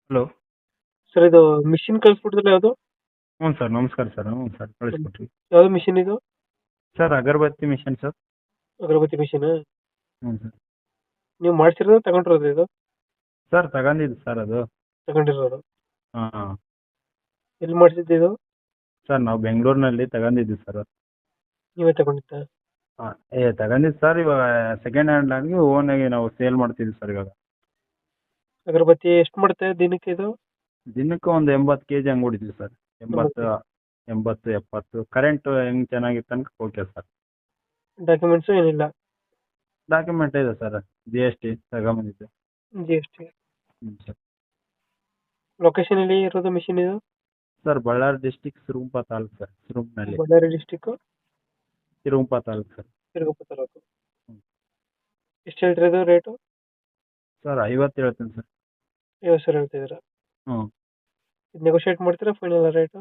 Hello. Sir ಇದು machine ಕಳಿಸ್ಬಿಟ್ಟಿದ್ರೆ ಯಾವುದು? ಹ್ಞೂ ಸರ್, ನಮಸ್ಕಾರ ಸರ್. ಹ್ಞೂ ಸರ್, ಕಳಿಸ್ಕೊಟ್ರಿ. ಯಾವ್ದು ಮಿಷಿನ್ ಇದು? ಸರ್, ಅಗರಬತ್ತಿ ಮಿಷನ್ ಸರ್. ಅಗರಬತ್ತಿ ಮಿಷಿನ್ ಹ್ಞೂ ಸರ್. ನೀವು ಮಾಡ್ಸಿರೋದು ತಗೊಂಡಿರೋದು ಇದು? ಸರ್, ತಗೊಂಡಿದ್ದು ಸರ್ ಅದು. ತಗೊಂಡಿರೋದು. ಹಾಂ. ಎಲ್ಲಿ ಮಾಡಿಸಿದ್ದು ಇದು? ಸರ್, ನಾವು ಬೆಂಗಳೂರಿನಲ್ಲಿ ತಗೊಂಡಿದ್ದೀವಿ ಸರ್. ನೀವೇ ತಗೊಂಡಿದ್ದ? ಹಾಂ, ತಗೊಂಡಿದ್ದು ಸರ್. ಇವಾಗ ಸೆಕೆಂಡ್ ಹ್ಯಾಂಡ್ ಆಗಿ ಓನಾಗಿ ನಾವು ಸೇಲ್ ಮಾಡ್ತಿದ್ದೀವಿ ಸರ್ ಇವಾಗ. ಅಗರಬತ್ತಿ ಎಷ್ಟು ಮಾಡುತ್ತೆ ದಿನಕ್ಕೆ ಇದು? ದಿನಕ್ಕೆ ಒಂದು 80 ಕೆ ಜಿ ಹಂಗೆ ಹೊಡಿತೀವಿ ಸರ್. 80, 70 ಕರೆಂಟು ಹೆಂಗೆ ಚೆನ್ನಾಗಿತ್ತು ತನಕ ಓಕೆ ಸರ್. ಡಾಕ್ಯುಮೆಂಟ್ಸು ಏನಿಲ್ಲ? ಡಾಕ್ಯುಮೆಂಟ್ ಇದೆ ಸರ್, GST ತಗೊಂಬಂದಿದ್ದು. GST. ಹ್ಞೂ ಸರ್. ಲೊಕೇಶನ್ ಎಲ್ಲಿ ಇರೋದು ಮಿಷಿನ್ ಇದು? Sir, Ballari district Siruguppa taluk sir. ಸಿರುಗುಪ್ನಲ್ಲಿ ಬಳ್ಳಾರಿ ಡಿಸ್ಟಿಕ್ ಸಿರುಗುಪ್ಪ ತಾಲೂಕು ಸರ್. ಸಿರುಗುಪ್ಪ ತಾಲೂಕು. ಹ್ಞೂ. ಎಷ್ಟು ಹೇಳ್ತಿರೋದು ರೇಟು? ಸರ್, 50 ಹೇಳ್ತೀನಿ ಸರ್. 50 ಸಾವಿರ ಹೇಳ್ತಿದ್ದೀರಾ? ಹ್ಞೂ. ಇದು ನೆಗೋಷಿಯೇಟ್ ಮಾಡ್ತೀರಾ ಫೈನಲ್ ರೇಟು?